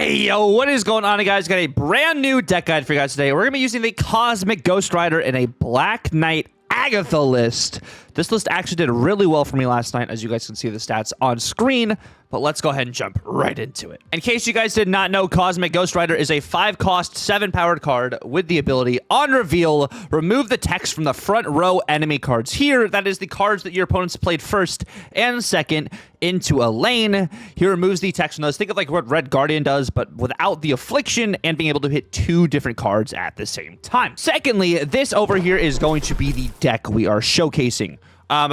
Hey, yo, what is going on, guys? Got a brand new deck guide for you guys today. We're going to be using the Cosmic Ghost Rider in a Black Knight Agatha list. This list actually did really well for me last night, as you guys can see the stats on screen, but let's go ahead and jump right into it. In case you guys did not know, Cosmic Ghost Rider is a 5-cost, 7-powered card with the ability, on reveal, remove the text from the front row enemy cards here. That is the cards that your opponents played first and second into a lane. He removes the text from those. Think of like what Red Guardian does, but without the affliction and being able to hit 2 different cards at the same time. Secondly, this over here is going to be the deck we are showcasing.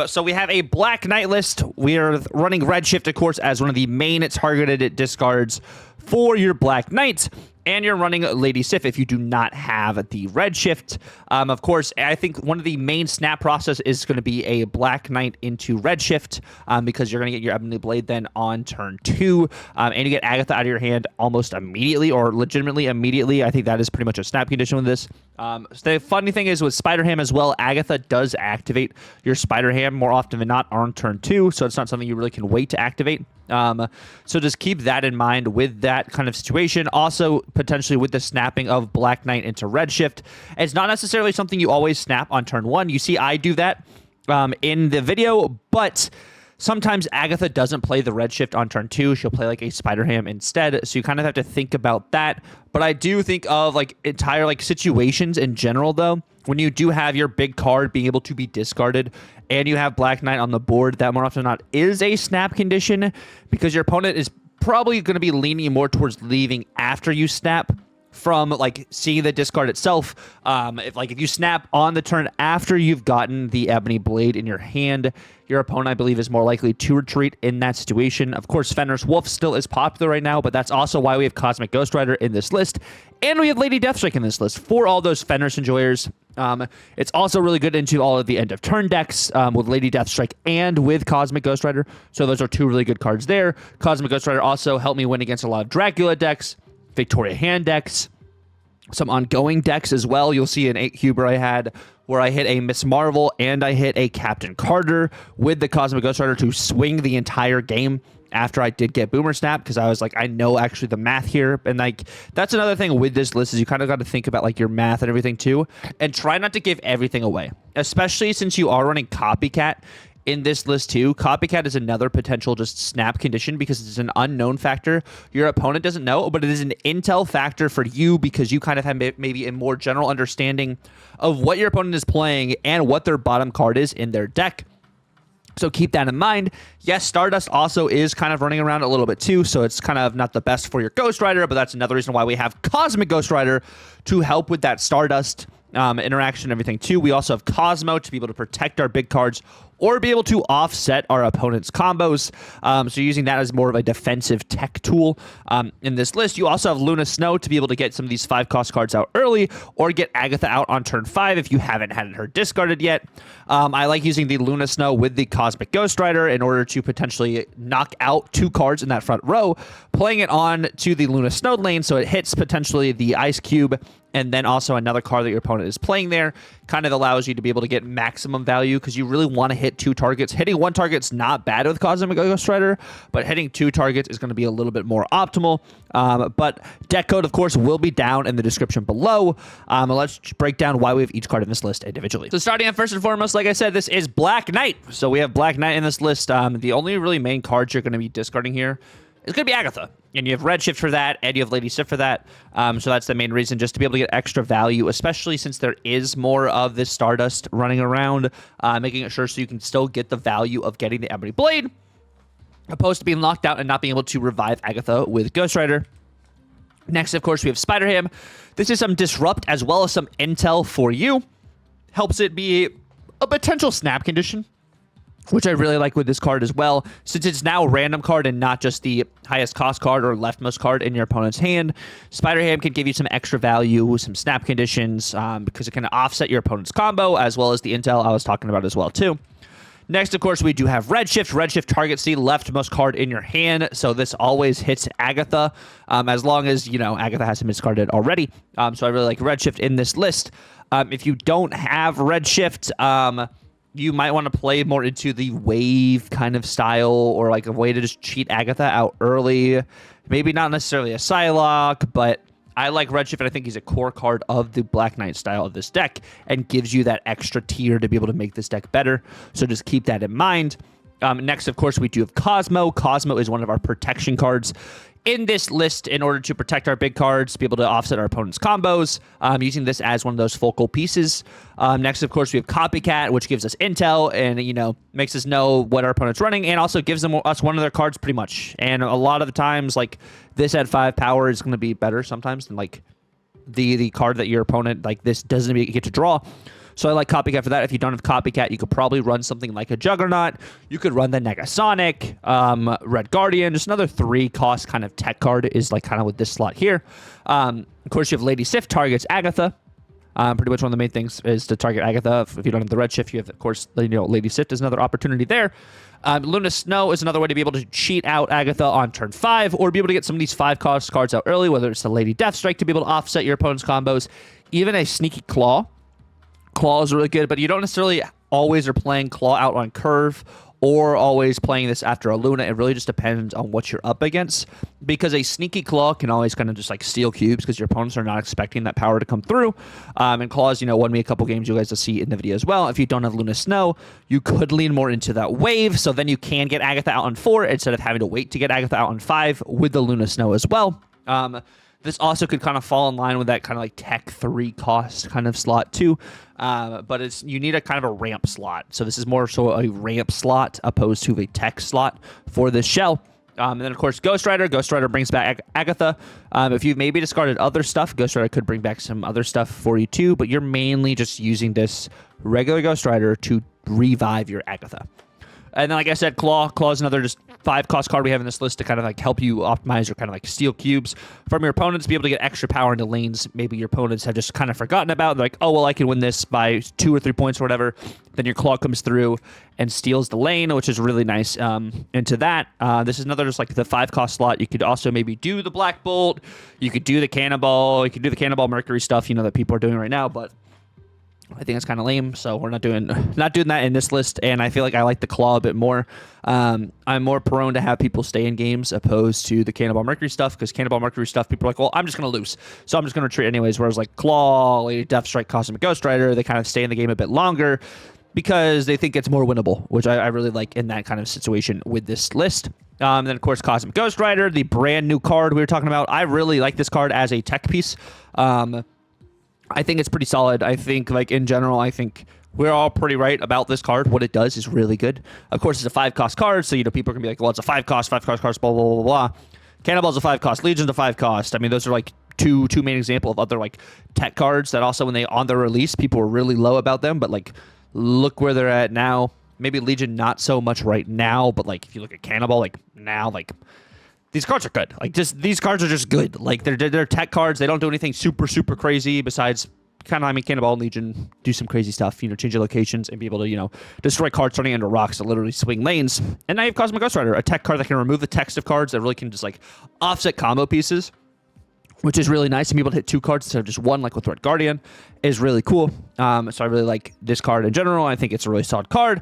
So we have a Black Knight list. We are running Redshift, of course, as one of the main targeted discards for your Black Knights. And you're running Lady Sif if you do not have the Redshift. Of course, I think one of the main snap process is going to be a Black Knight into Redshift because you're going to get your Ebony Blade then on turn 2. And you get Agatha out of your hand almost immediately or legitimately immediately. I think that is pretty much a snap condition with this. So the funny thing is with Spider Ham as well, Agatha does activate your Spider Ham more often than not on turn 2. So it's not something you really can wait to activate. So just keep that in mind with that kind of situation. Also, potentially with the snapping of Black Knight into Redshift, it's not necessarily something you always snap on turn 1. You see I do that in the video, but sometimes Agatha doesn't play the Redshift on turn 2. She'll play like a Spider Ham instead. So you kind of have to think about that. But I do think of like entire like situations in general, though, when you do have your big card being able to be discarded and you have Black Knight on the board, that more often than not is a snap condition because your opponent is probably going to be leaning more towards leaving after you snap from like seeing the discard itself. If you snap on the turn after you've gotten the Ebony Blade in your hand, your opponent, I believe, is more likely to retreat in that situation. Of course, Fenris Wolf still is popular right now, but that's also why we have Cosmic Ghost Rider in this list. And we have Lady Deathstrike in this list for all those Fenris enjoyers. It's also really good into all of the end of turn decks with Lady Deathstrike and with Cosmic Ghost Rider. So those are 2 really good cards there. Cosmic Ghost Rider also helped me win against a lot of Dracula decks, Victoria Hand decks, some ongoing decks as well. You'll see an 8 Huber I had where I hit a Miss Marvel and I hit a Captain Carter with the Cosmic Ghost Rider to swing the entire game after I did get Boomer Snap, because I was like, I know actually the math here. And like, that's another thing with this list is you kind of got to think about like your math and everything too, and try not to give everything away, especially since you are running Copycat in this list too. Copycat is another potential just snap condition because it's an unknown factor. Your opponent doesn't know, but it is an intel factor for you because you kind of have maybe a more general understanding of what your opponent is playing and what their bottom card is in their deck. So keep that in mind. Yes, Stardust also is kind of running around a little bit too, so it's kind of not the best for your Ghost Rider, but that's another reason why we have Cosmic Ghost Rider to help with that Stardust interaction and everything too. We also have Cosmo to be able to protect our big cards or be able to offset our opponent's combos. So using that as more of a defensive tech tool in this list. You also have Luna Snow to be able to get some of these 5-cost cards out early or get Agatha out on turn 5 if you haven't had her discarded yet. I like using the Luna Snow with the Cosmic Ghost Rider in order to potentially knock out 2 cards in that front row, playing it on to the Luna Snow lane so it hits potentially the Ice Cube and then also another card that your opponent is playing there. Kind of allows you to be able to get maximum value because you really want to hit 2 targets. Hitting 1 target's not bad with Cosmic Ghost Rider, but hitting 2 targets is going to be a little bit more optimal. But deck code, of course, will be down in the description below. Let's break down why we have each card in this list individually. So starting off first and foremost, like I said, this is Black Knight. So we have Black Knight in this list. The only really main cards you're going to be discarding here is going to be Agatha. And you have Redshift for that, and you have Lady Sif for that. So that's the main reason, just to be able to get extra value, especially since there is more of this Stardust running around, making it sure so you can still get the value of getting the Ebony Blade, opposed to being locked out and not being able to revive Agatha with Ghost Rider. Next, of course, we have Spider Ham. This is some Disrupt as well as some Intel for you. Helps it be a potential snap condition, which I really like with this card as well, since it's now a random card and not just the highest cost card or leftmost card in your opponent's hand. Spider Ham can give you some extra value, some snap conditions, because it can offset your opponent's combo, as well as the intel I was talking about as well, too. Next, of course, we do have Redshift. Redshift targets the leftmost card in your hand, so this always hits Agatha, as long as, you know, Agatha hasn't been discarded already. So I really like Redshift in this list. If you don't have Redshift, you might want to play more into the wave kind of style, or like a way to just cheat Agatha out early. Maybe not necessarily a Psylocke, but I like Redshift, and I think he's a core card of the Black Knight style of this deck and gives you that extra tier to be able to make this deck better. So just keep that in mind. Next, of course, we do have Cosmo. Cosmo is one of our protection cards in this list in order to protect our big cards, to be able to offset our opponent's combos, using this as one of those focal pieces. Next, of course, we have Copycat, which gives us intel and, you know, makes us know what our opponent's running, and also gives us one of their cards pretty much. And a lot of the times, like, this at 5 power is going to be better sometimes than, like, the card that your opponent, like, this doesn't get to draw. So I like Copycat for that. If you don't have Copycat, you could probably run something like a Juggernaut. You could run the Negasonic, Red Guardian. Just another 3-cost kind of tech card is like kind of with this slot here. Of course, you have Lady Sif targets Agatha. Pretty much one of the main things is to target Agatha. If you don't have the Redshift, you have, of course, you know, Lady Sif is another opportunity there. Luna Snow is another way to be able to cheat out Agatha on turn 5, or be able to get some of these 5-cost cards out early, whether it's the Lady Deathstrike to be able to offset your opponent's combos, even a Sneaky Claw. Claw is really good, but you don't necessarily always are playing Claw out on curve or always playing this after a Luna. It really just depends on what you're up against, because a Sneaky Claw can always kind of just like steal cubes because your opponents are not expecting that power to come through. And Claws, you know, won me a couple games you guys will see in the video as well. If you don't have Luna Snow, you could lean more into that wave, so then you can get Agatha out on 4 instead of having to wait to get Agatha out on 5 with the Luna Snow as well. This also could kind of fall in line with that kind of like tech 3-cost kind of slot too. But you need a kind of a ramp slot. So this is more so a ramp slot opposed to a tech slot for this shell. And then, of course, Ghost Rider. Ghost Rider brings back Agatha. If you've maybe discarded other stuff, Ghost Rider could bring back some other stuff for you too. But you're mainly just using this regular Ghost Rider to revive your Agatha. And then, like I said, Claw. Claw is another just 5-cost card we have in this list to kind of like help you optimize or kind of like steal cubes from your opponents, be able to get extra power into lanes maybe your opponents have just kind of forgotten about. They're like, oh, well, I can win this by 2 or 3 points or whatever. Then your Claw comes through and steals the lane, which is really nice. Into that, this is another just like the 5-cost slot. You could also maybe do the Black Bolt. You could do the Cannonball. You could do the Cannonball Mercury stuff, you know, that people are doing right now, but I think it's kind of lame, so we're not doing that in this list, and I feel like I like the Claw a bit more. I'm more prone to have people stay in games opposed to the Cannonball Mercury stuff, because Cannonball Mercury stuff, people are like, well, I'm just going to lose, so I'm just going to treat anyways, whereas like Claw, Lady Deathstrike, Cosmic Ghost Rider, they kind of stay in the game a bit longer because they think it's more winnable, which I really like in that kind of situation with this list. And then, of course, Cosmic Ghost Rider, the brand new card we were talking about. I really like this card as a tech piece. I think it's pretty solid. I think, like, in general, I think we're all pretty right about this card. What it does is really good. Of course, it's a 5-cost card, so, you know, people are going to be like, well, it's a 5-cost cards, blah, blah, blah, blah. Cannonball's a 5-cost. Legion's a 5-cost. I mean, those are, like, two main examples of other, like, tech cards that also, when they, on their release, people were really low about them, but, like, look where they're at now. Maybe Legion not so much right now, but, like, if you look at Cannonball, like, now, like, these cards are good. Like, just these cards are just good. Like, they're tech cards. They don't do anything super, super crazy besides kind of, I mean, Cannonball and Legion do some crazy stuff, you know, change your locations and be able to, you know, destroy cards turning into rocks to literally swing lanes. And now you have Cosmic Ghost Rider, a tech card that can remove the text of cards that really can just, like, offset combo pieces, which is really nice. To be able to hit 2 cards instead of just 1, like with Red Guardian, is really cool. So I really like this card in general. I think it's a really solid card.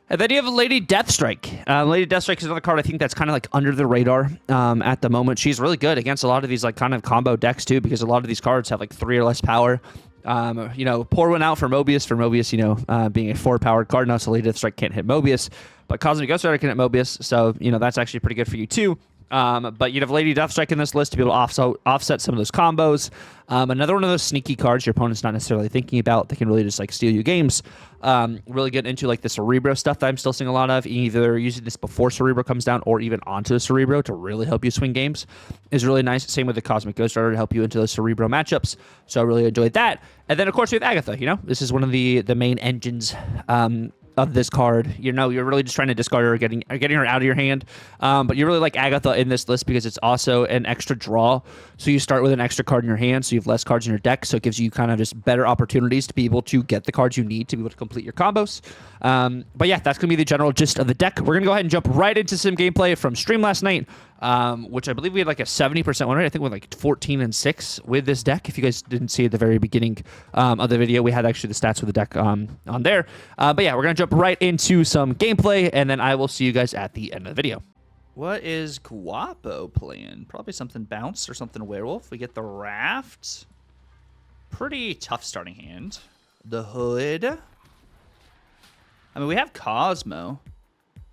And then you have Lady Deathstrike. Lady Deathstrike is another card I think that's kind of like under the radar at the moment. She's really good against a lot of these like kind of combo decks too, because a lot of these cards have like 3 or less power. You know, pour one out for Mobius. For Mobius, you know, being a 4-powered card now, so Lady Deathstrike can't hit Mobius, but Cosmic Ghost Rider can hit Mobius, so, you know, that's actually pretty good for you too. But you'd have Lady Deathstrike in this list to be able to offset some of those combos. Another one of those sneaky cards your opponent's not necessarily thinking about that can really just like steal you games. Really get into like the Cerebro stuff that I'm still seeing a lot of, either using this before Cerebro comes down or even onto the Cerebro to really help you swing games is really nice. Same with the Cosmic Ghost Rider to help you into those Cerebro matchups. So I really enjoyed that. And then of course we have Agatha, you know, this is one of the main engines, of this card. You know, you're really just trying to discard her, getting her out of your hand. But you really like Agatha in this list because it's also an extra draw. So you start with an extra card in your hand, so you have less cards in your deck. So it gives you kind of just better opportunities to be able to get the cards you need to be able to complete your combos. But yeah, that's going to be the general gist of the deck. We're going to go ahead and jump right into some gameplay from stream last night. which I believe we had like a 70% win rate. I think we're like 14-6 with this deck. If you guys didn't see at the very beginning of the video, we had actually the stats for the deck on there. But yeah, we're going to jump right into some gameplay, and then I will see you guys at the end of the video. What is Guapo playing? Probably something bounce or something werewolf. We get the raft. Pretty tough starting hand. The hood. I mean, we have Cosmo.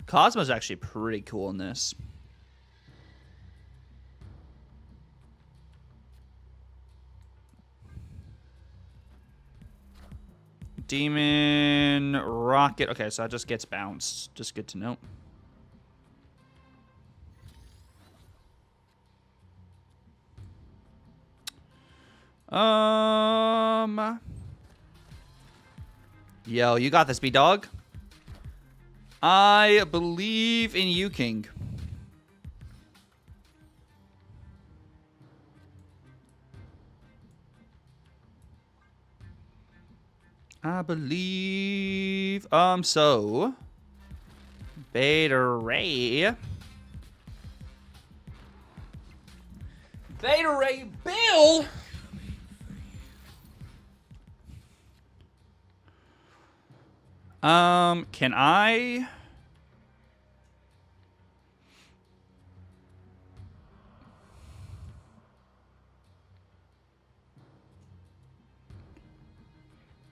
Cosmo's actually pretty cool in this. Demon, Rocket. Okay, so that just gets bounced. Just good to know. Yo, you got this, B-Dog. I believe in you, King. I believe, so Beta Ray. Beta Ray Bill. Can I?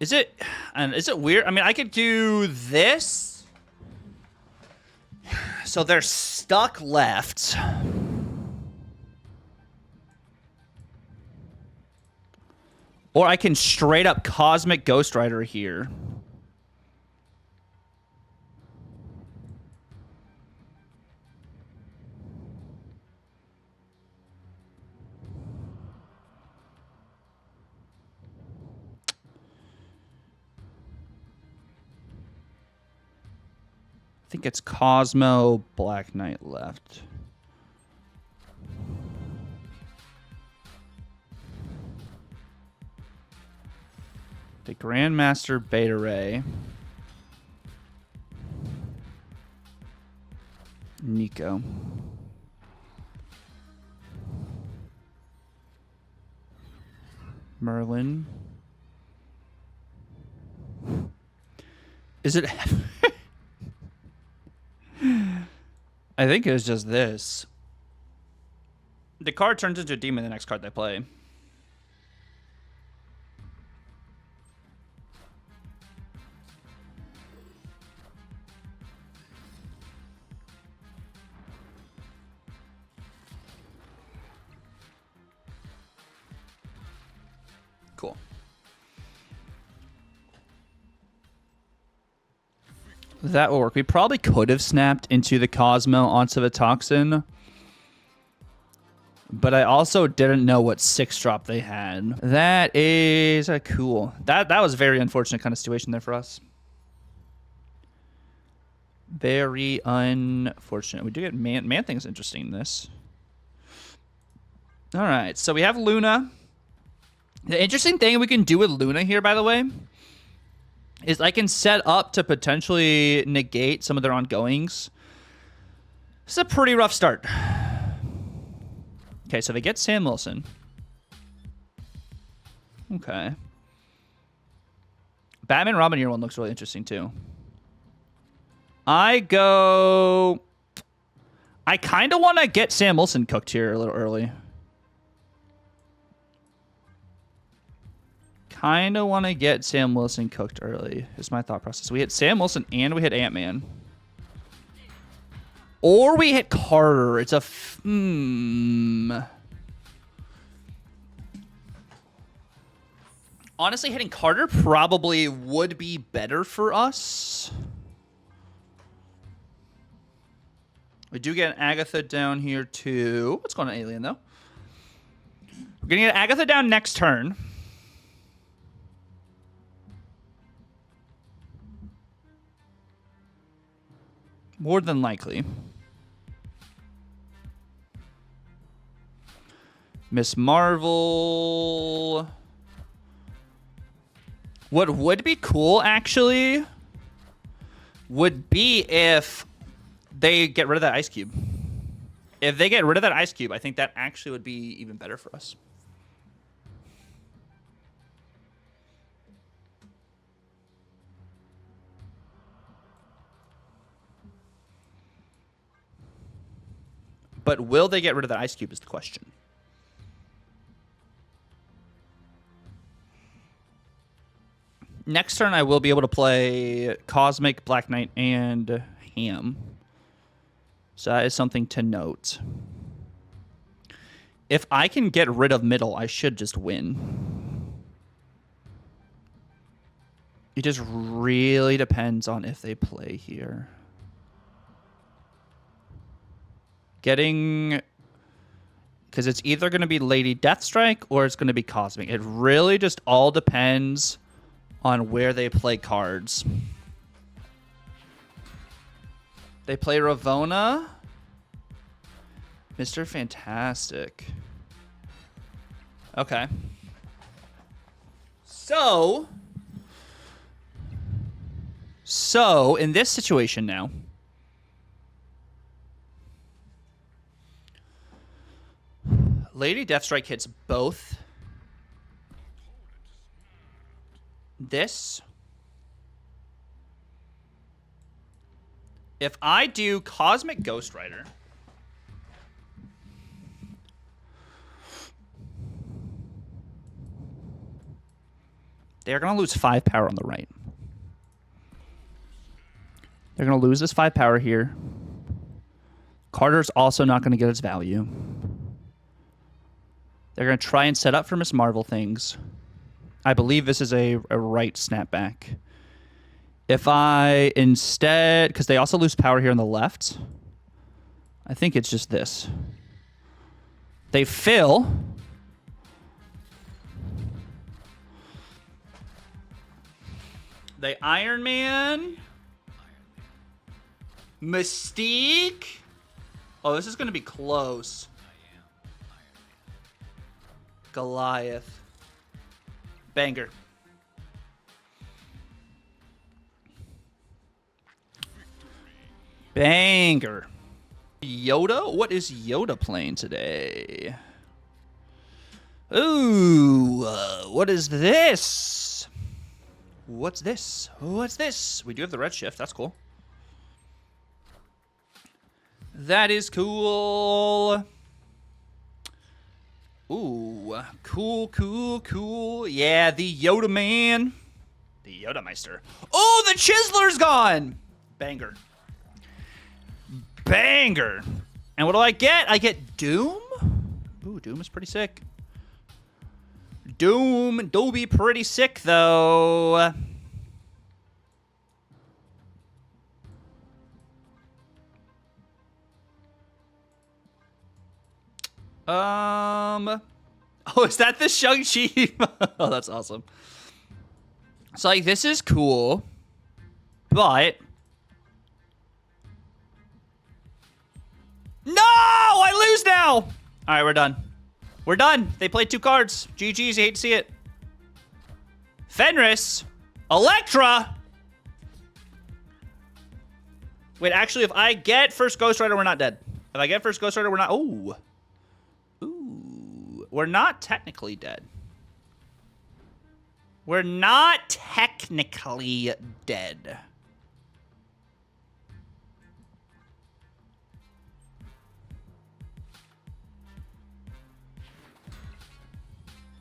Is it weird? I mean, I could do this. So they're stuck left. Or I can straight up Cosmic Ghost Rider here. I think it's Cosmo, Black Knight left. The Grandmaster Beta Ray. Nico. Merlin. Is it... I think it was just this. The card turns into a demon the next card they play. Cool. That will work. We probably could have snapped into the Cosmo onto the Toxin. But I also didn't know what 6-drop they had. That is cool. That was a very unfortunate kind of situation there for us. Very unfortunate. We do get Man Thing's interesting in this. All right, so we have Luna. The interesting thing we can do with Luna here, by the way, is I can set up to potentially negate some of their ongoings. This is a pretty rough start. Okay, so they get Sam Wilson. Okay. Batman Robin year one looks really interesting too. I kind of want to get Sam Wilson cooked here a little early. Kind of want to get Sam Wilson cooked early, is my thought process. We hit Sam Wilson and we hit Ant-Man. Or we hit Carter. It's a... Honestly, hitting Carter probably would be better for us. We do get an Agatha down here too. What's going on, Alien, though? We're going to get Agatha down next turn. More than likely. Miss Marvel. What would be cool, actually, would be if they get rid of that Ice Cube. If they get rid of that ice cube, I think that actually would be even better for us. But will they get rid of that ice cube is the question. Next turn, I will be able to play Cosmic, Black Knight, and Ham. So that is something to note. If I can get rid of middle, I should just win. It just really depends on if they play here. Getting... Because it's either going to be Lady Deathstrike or it's going to be Cosmic. It really just all depends on where they play cards. They play Ravonna. Mr. Fantastic. Okay. So in this situation now, Lady Deathstrike hits both this. If I do Cosmic Ghost Rider, they're going to lose 5 power on the right. They're going to lose this 5 power here. Carter's also not going to get its value. They're going to try and set up for Miss Marvel things. I believe this is a right snapback. If I instead... Because they also lose power here on the left. I think it's just this. They fill. They Iron Man. Mystique. Oh, this is going to be close. Goliath. Banger. Banger. Yoda? What is Yoda playing today? Ooh, what is this? What's this? What's this? We do have the red shift. That's cool. That is cool. Ooh, cool, cool, cool. Yeah, the Yoda man. The Yoda Meister. Oh, the Chiseler's gone. Banger. Banger. And what do I get? I get Doom. Ooh, Doom is pretty sick. Doom do be pretty sick, though. Oh, is that the Shang-Chi? Oh, that's awesome. So, like, this is cool, but... No! I lose now! All right, we're done. We're done. They played 2 cards. GG's, you hate to see it. Fenris. Electra. Wait, actually, if I get first Ghost Rider, we're not dead. If I get first Ghost Rider, we're not... Oh. Ooh. We're not technically dead. We're not technically dead.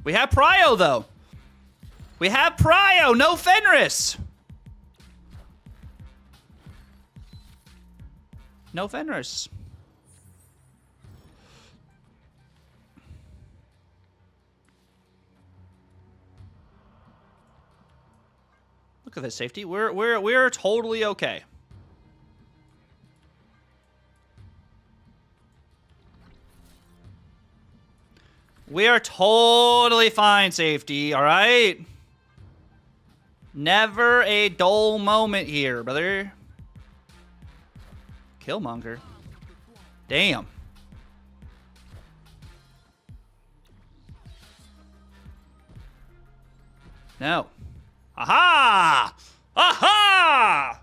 We have Prio, though. We have Prio. No Fenris. No Fenris. Look at this safety. We're totally okay. We are totally fine, safety, all right? Never a dull moment here, brother. Killmonger. Damn. No. Aha! Aha!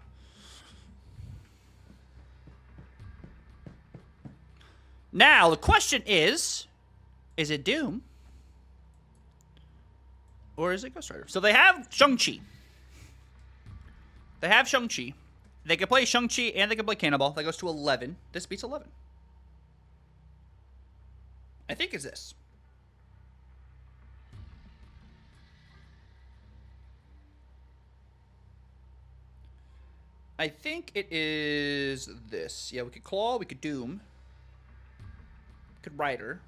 Now, the question is it Doom? Or is it Ghost Rider? So they have Shang-Chi. They have Shang-Chi. They can play Shang-Chi and they can play Cannonball. That goes to 11. This beats 11. I think it's this. I think it is this. Yeah, we could Claw, we could Doom. We could Rider.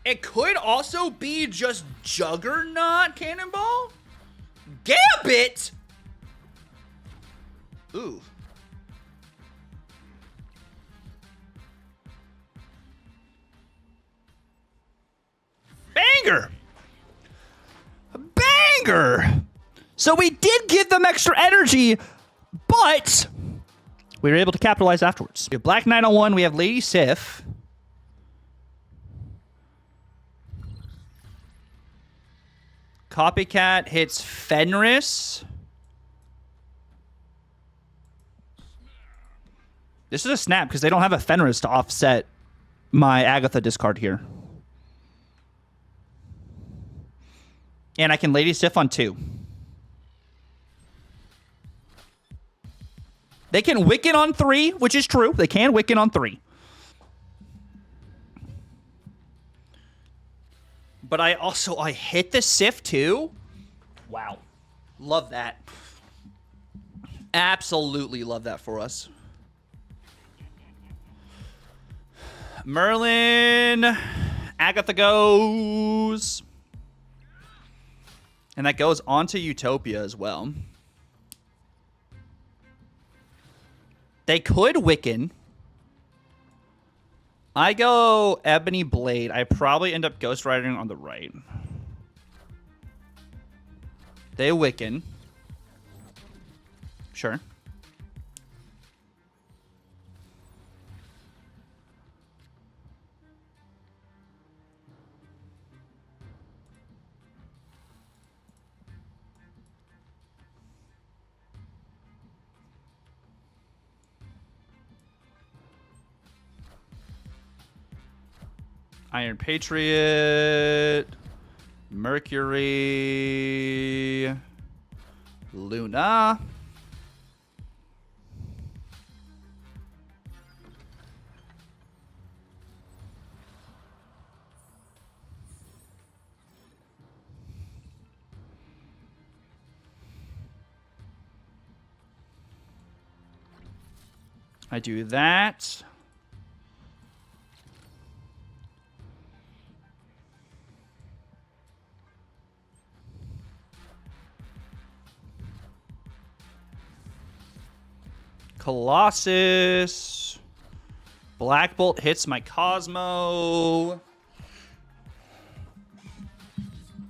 It could also be just Juggernaut Cannonball? Gambit! Ooh. Banger! Banger! So we did give them extra energy, but we were able to capitalize afterwards. We have Black Knight on one, we have Lady Sif. Copycat hits Fenris. This is a snap because they don't have a Fenris to offset my Agatha discard here. And I can Lady Sif on 2. They can Wicken on 3, which is true. They can Wicken on 3. But I hit the Sif too. Wow. Love that. Absolutely love that for us. Merlin. Agatha goes. And that goes onto Utopia as well. They could Wicken. I go Ebony Blade. I probably end up Ghost Riding on the right. They Wicken. Sure. Iron Patriot, Mercury, Luna. I do that. Colossus. Black Bolt hits my Cosmo.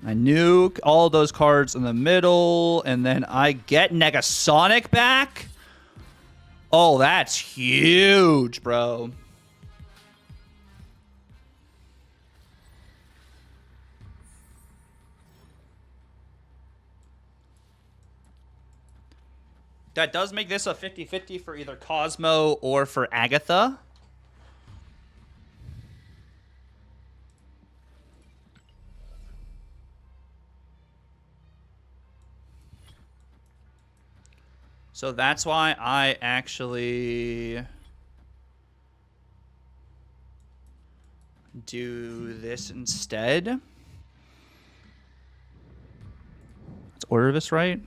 I nuke all those cards in the middle, and then I get Negasonic back. Oh, that's huge, bro. That does make this a 50-50 for either Cosmo or for Agatha. So that's why I actually do this instead. Let's order this right.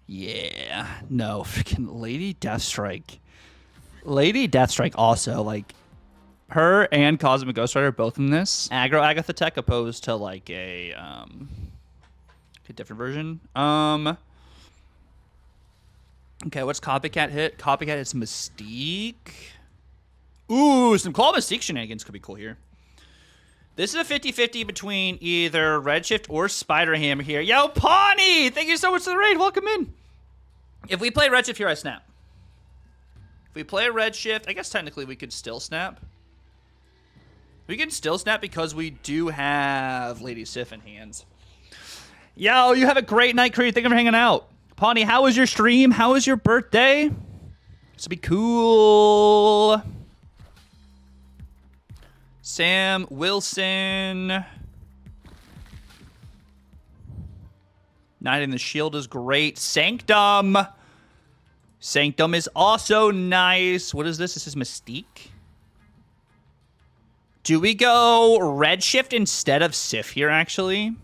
Yeah, no, freaking Lady Deathstrike. Lady Deathstrike also, like, her and Cosmic Ghost Rider both in this. Aggro Agatha tech opposed to, like, a different version. Okay, what's Copycat hit? Copycat hits Mystique. Ooh, some Claw Mystique shenanigans could be cool here. This is a 50-50 between either Redshift or Spider Hammer here. Yo, Pawnee! Thank you so much for the raid. Welcome in. If we play Redshift here, I snap. If we play a red shift, I guess technically we could still snap. We can still snap because we do have Lady Sif in hands. Yo, you have a great night, Creed. Thank you for hanging out. Pawnee, how was your stream? How was your birthday? This will be cool. Sam Wilson. Knight in the Shield is great. Sanctum. Sanctum is also nice. What is this? This is Mystique. Do we go Redshift instead of Sif here, actually?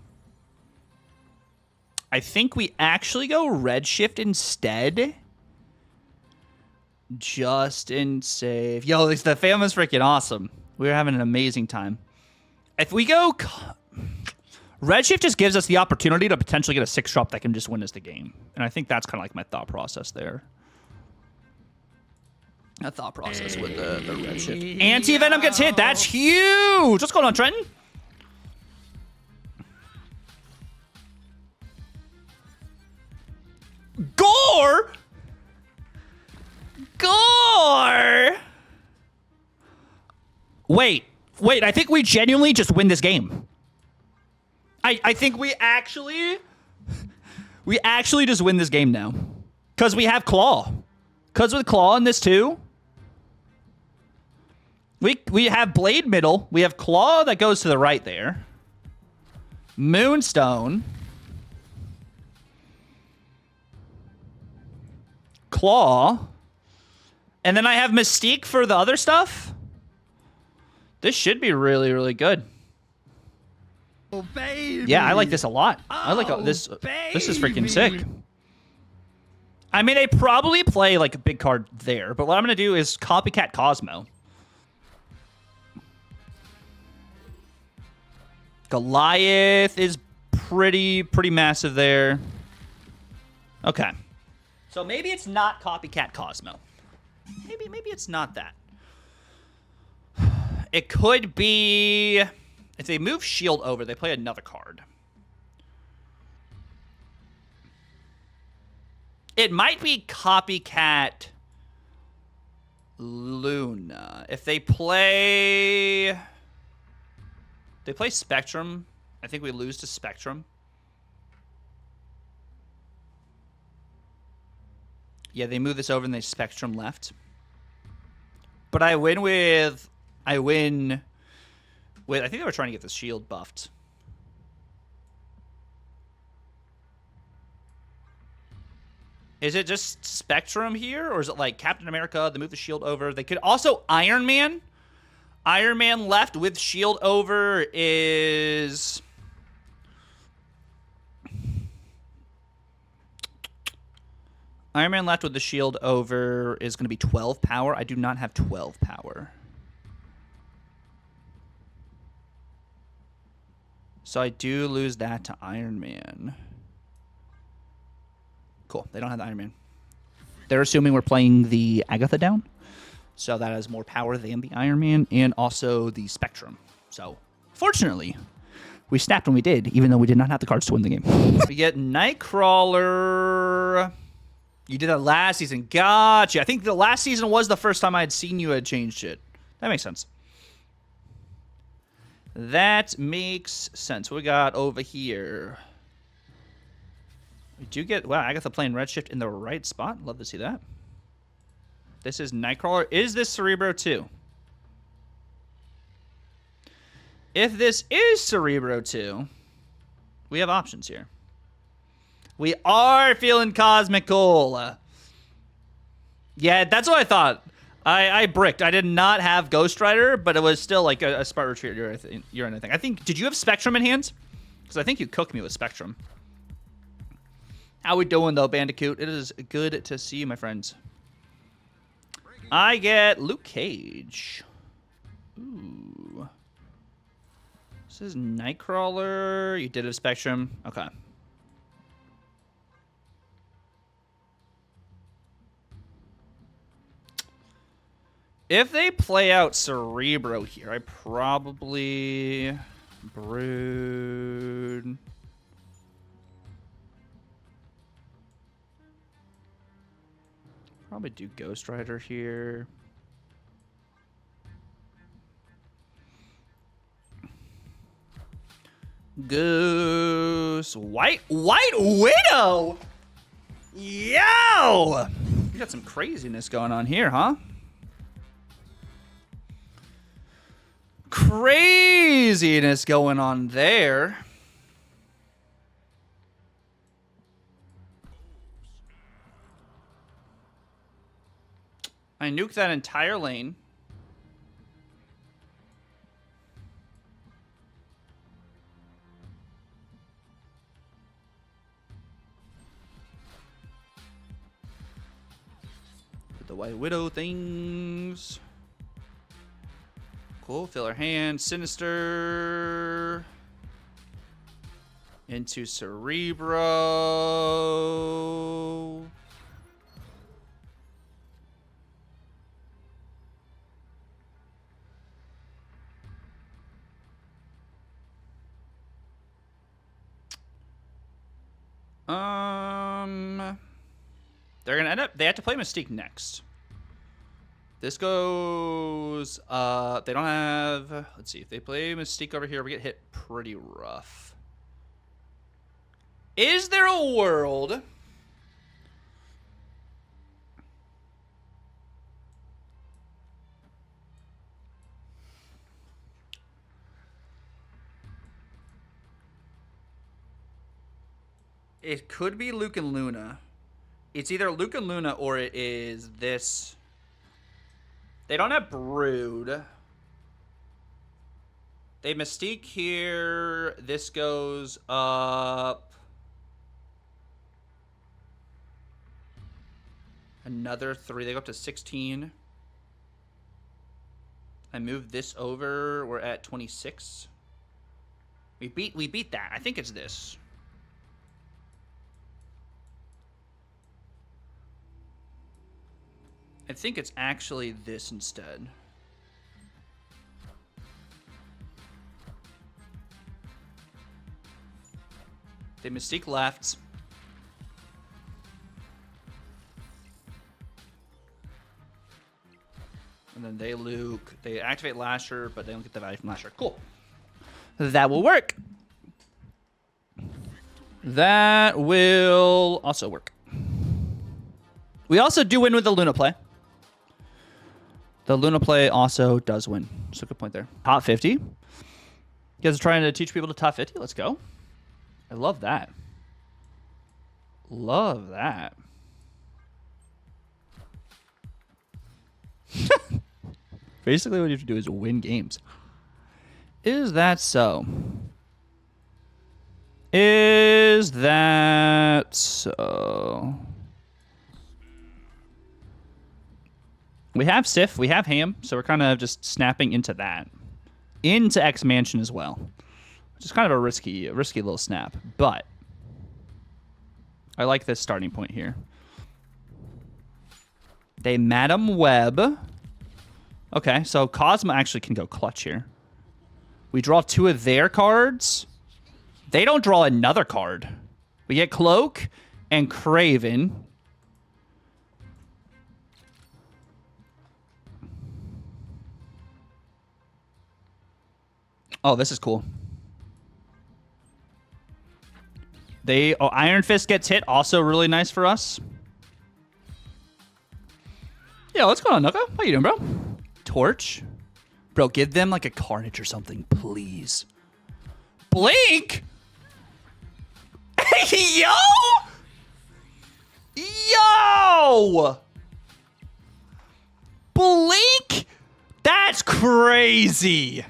I think we actually go Redshift instead. Justin save. Yo, the fam is freaking awesome. We're having an amazing time. If we go... Redshift just gives us the opportunity to potentially get a 6-drop that can just win us the game. And I think that's kind of like my thought process there. A thought process with the Redshift. Anti-Venom gets hit. That's huge. What's going on, Trenton? Gore? Gore? Wait. I think we genuinely just win this game. I think we actually just win this game now. Because we have Claw. Because with Claw in this too. We have Blade middle. We have Claw that goes to the right there. Moonstone. Claw. And then I have Mystique for the other stuff. This should be really, really good. Oh, baby. Yeah, I like this a lot. I like this. This is freaking sick. I mean, they probably play like a big card there, but what I'm going to do is copycat Cosmo. Goliath is pretty massive there. Okay. So maybe it's not copycat Cosmo. Maybe it's not that. It could be... If they move Shield over, they play another card. It might be copycat Luna. If they play... They play Spectrum. I think we lose to Spectrum. Yeah, they move this over and they Spectrum left. But I win with... I think they were trying to get the shield buffed. Is it just Spectrum here? Or is it like Captain America, they move the shield over? They could also Iron Man. Iron Man left with shield over is... Iron Man left with the shield over is going to be 12 power. I do not have 12 power. So I do lose that to Iron Man. Cool. They don't have the Iron Man. They're assuming we're playing the Agatha down. So that has more power than the Iron Man and also the Spectrum. So fortunately, we snapped when we did, even though we did not have the cards to win the game. We get Nightcrawler. You did that last season. Gotcha. I think the last season was the first time I had seen you had changed it. That makes sense. That makes sense. What we got over here? We do get... Wow, Agatha playing Redshift in the right spot. Love to see that. This is Nightcrawler. Is this Cerebro 2? If this is Cerebro 2, we have options here. We are feeling cosmical. Yeah, that's what I thought. I bricked. I did not have Ghost Rider, but it was still like a Smart Retreat you're in, I think. Did you have Spectrum in hands? Because I think you cooked me with Spectrum. How we doing, though, Bandicoot? It is good to see you, my friends. I get Luke Cage. Ooh. This is Nightcrawler. You did have Spectrum. Okay. If they play out Cerebro here, I probably Brood. Probably do Ghost Rider here. Goose. White Widow! Yo! You got some craziness going on here, huh? Craziness going on there. I nuked that entire lane. Put the White Widow things. Cool. Fill her hand. Sinister. Into Cerebro. They're gonna end up. They have to play Mystique next. This goes. They don't have. Let's see if they play Mystique over here. We get hit pretty rough. Is there a world? It could be Luke and Luna. It's either Luke and Luna or it is this. They don't have Brood. They Mystique here. This goes up. Another 3. They go up to 16. I moved this over. We're at 26. We beat that. I think it's this. I think it's actually this instead. They Mystique left. And then they Luke. They activate Lasher, but they don't get the value from Lasher. Cool. That will work. That will also work. We also do win with the Luna play. The Luna play also does win. So good point there. Top 50. You guys are trying to teach people to top 50? Let's go. I love that. Love that. Basically what you have to do is win games. Is that so? Is that so? We have Sif, we have Ham, so we're kind of just snapping into that. Into X Mansion as well. Which is kind of a risky little snap, but I like this starting point here. They Madam Web. Okay, so Cosmo actually can go clutch here. We draw 2 of their cards. They don't draw another card. We get Cloak and Craven. Oh, this is cool. Iron Fist gets hit. Also really nice for us. Yeah, what's going on, Nuka? How you doing, bro? Torch? Bro, give them like a Carnage or something, please. Blink? Yo! Yo! Blink? That's crazy.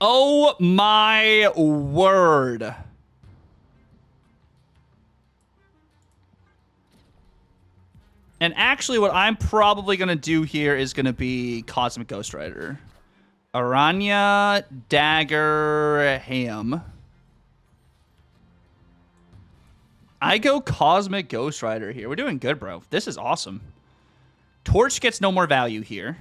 Oh my word. And actually what I'm probably going to do here is going to be Cosmic Ghost Rider. Aranya, Dagger, Ham. I go Cosmic Ghost Rider here. We're doing good, bro. This is awesome. Torch gets no more value here.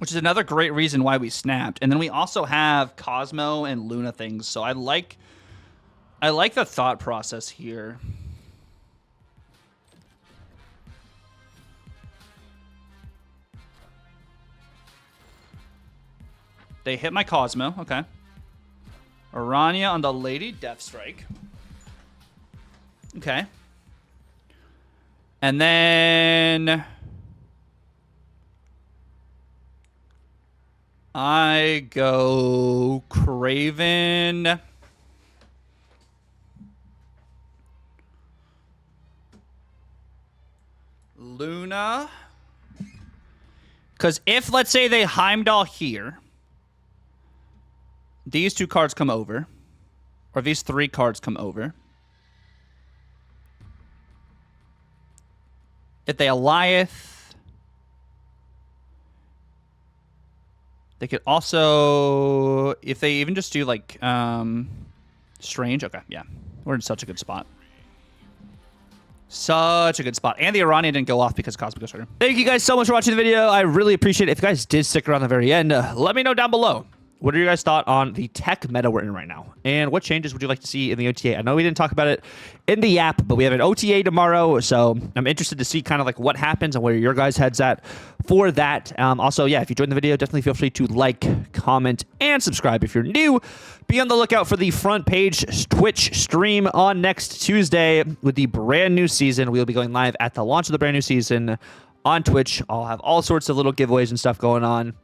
which is another great reason why we snapped. And then we also have Cosmo and Luna things, so I like the thought process here. They hit my Cosmo, okay. Aranya on the Lady Deathstrike. Okay. And then I go Craven. Luna. Because if, let's say, they Heimdall here, these two cards come over, or these three cards come over. If they Eliath, they could also, if they even just do like Strange. Okay, yeah, we're in such a good spot. Such a good spot. And the Iranian didn't go off because Cosmic Ghost Rider. Thank you guys so much for watching the video. I really appreciate it. If you guys did stick around the very end, let me know down below. What are your guys' thoughts on the tech meta we're in right now? And what changes would you like to see in the OTA? I know we didn't talk about it in the app, but we have an OTA tomorrow, so I'm interested to see kind of like what happens and where your guys' head's at for that. Also, yeah, if you enjoyed the video, definitely feel free to like, comment, and subscribe if you're new. Be on the lookout for the front page Twitch stream on next Tuesday with the brand new season. We'll be going live at the launch of the brand new season on Twitch. I'll have all sorts of little giveaways and stuff going on.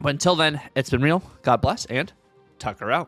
But until then, it's been real. God bless, and Tucker out.